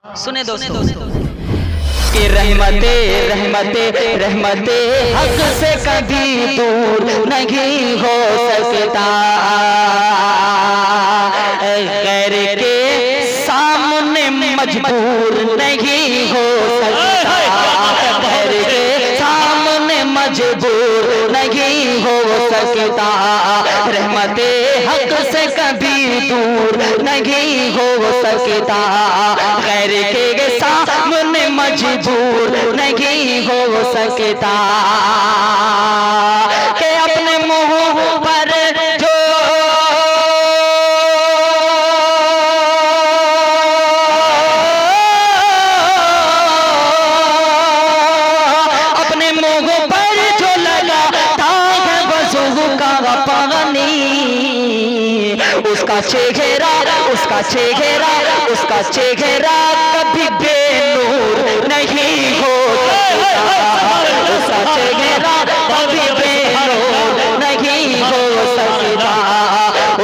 सुने दोस्तों कि रहमते रहमते रहमते हक से कभी दूर नहीं हो सकता, गैर के सामने मजबूर नहीं हो सकता, गैर के सामने मजबूर नहीं हो सकता, रहमते हक से कभी दूर नहीं हो सकता, गैर के सामने मजबूर नहीं हो सकता, के अपने मुंह पर जो अपने मुंह पर जो लगाता है वज़ू का पानी, उसका चेहरा उसका चेहरा उसका चेहरा कभी बेनूर नहीं हो सकता, उसका चेहरा कभी बेनूर नहीं हो सकता,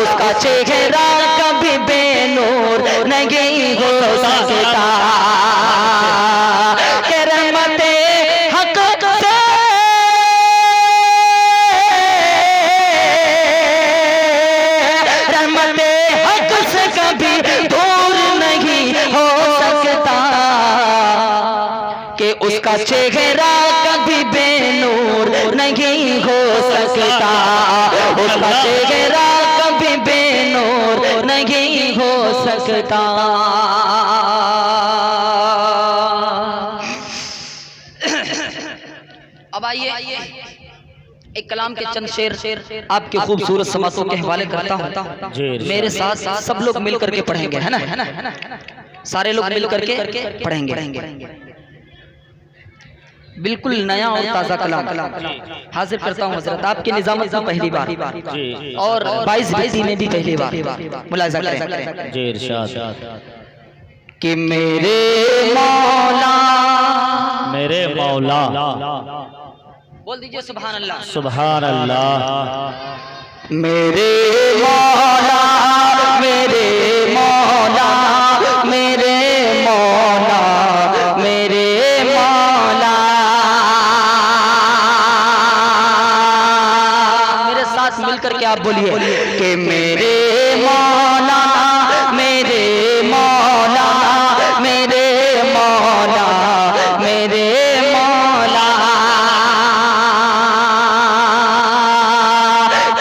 उसका चेहरा कभी बेनूर नहीं हो सकता, के रहमते हक से रहमते हक से कभी दूर नहीं हो सकता, कि उसका चेहरा कभी बेनूर नहीं हो सकता, उसका चेहरा कभी बेनूर नहीं हो सकता। अब आइए एक कलाम के चंद शेर आपके खूबसूरत समातों के हवाले करता हूँ, मेरे साथ सब लोग मिल करके पढ़ेंगे, है ना, सारे लोग मिल करके पढ़ेंगे, बिल्कुल नया और ताज़ा कलाम हाजिर करता हूँ हजरत आपकी निजामत में पहली बार और 22 में भी पहली बार मुलाजा करें जी इरशाद कि मेरे मौला बोल दीजिए सुभान अल्लाह सुभान अल्लाह। मेरे मौला मेरे मौला मेरे मौला मेरे मौला, मेरे साथ मिलकर के आप बोलिए कि मेरे मौला मेरे मौला मेरे मौला मेरे मौला,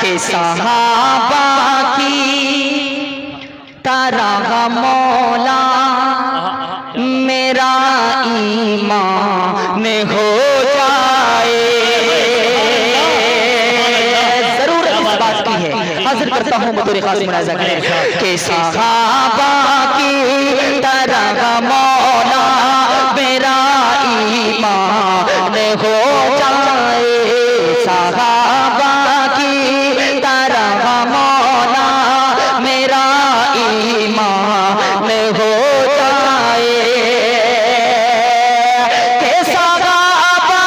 के सहाबा की तरह मौला मेरा ईमान हो जाए, जरूर इस बात की है, हाजिर करता हूँ बतौर खास मुलाजा करें कि सहाबा की तरह मौला मेरा ईमान हो जाए, सहाबा की तरह मौला मेरा ईमान हो जाए, के सहाबा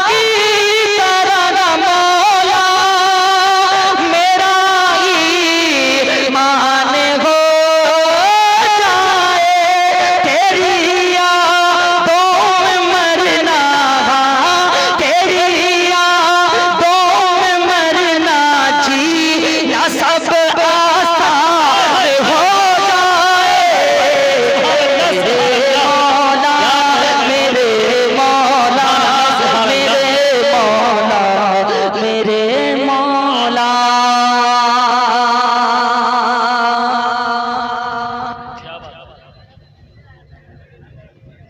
की तरह मौला मेरा ईमान हो जाए, तेरी यादों में मरना तेरी यादों में मरना जीना सब आसान हो जाए, मेरे मौला मेरे मौला मेरे मौला।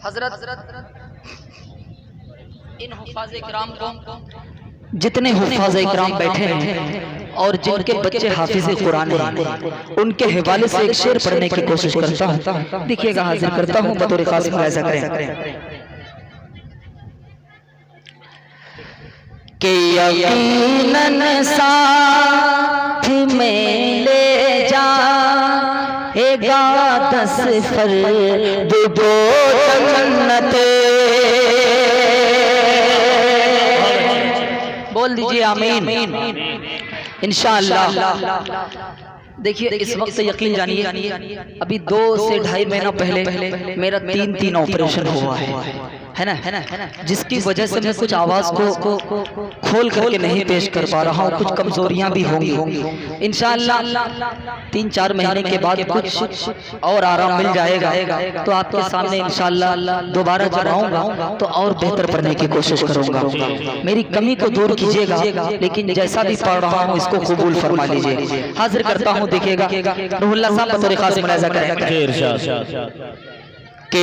हजरत इन हुफ़ाज़े किराम को जितने हुफ़ाज़े किराम बैठे हैं और जिनके बच्चे हाफिज़े कुरान हैं उनके हवाले से एक शेर पढ़ने की कोशिश करता हूँ, देखिएगा हाजिर करता हूँ बतौर खास मुलाज़ा करें कि यकीनन साथ में ले जाएगा 10 फर्द दो जन्नते, बोल दीजिए आमीन इंशाअल्लाह। देखिए इस वक्त यकीन जानिए, अभी 2 से 2.5 महीना पहले मेरा 3 ऑपरेशन हुआ है ना, जिसकी वजह से मैं कुछ आवाज को खोल करके नहीं पेश कर पा रहा हूँ, कुछ कमजोरियां भी होंगी। इंशाअल्लाह 3-4 महीने के बाद कुछ और आराम मिल जाएगा तो आपके सामने इंशाअल्लाह दोबारा जब आऊंगा तो और बेहतर पढ़ने की कोशिश करूंगा। मेरी कमी को दूर कीजिएगा, लेकिन जैसा भी पढ़ रहा हूँ इसको कबूल फरमा लीजिए। हाजिर करता हूँ, देखिएगा रूहुल्लाह साहब बतौर खास मुलाहिजा करें कि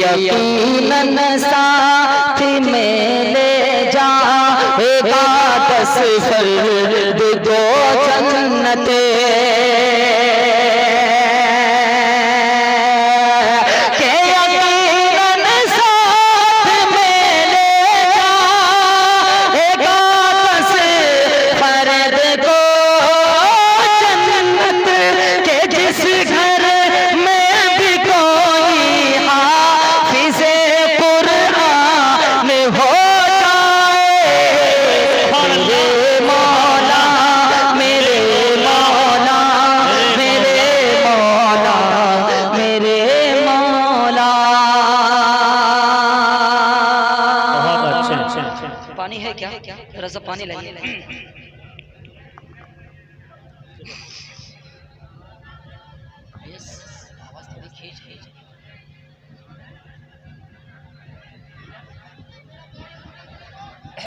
यकीनन साथ में ले जाएगा 10 फर्द 2 जन्नते। पानी है क्या? रज़ा पानी लाइए।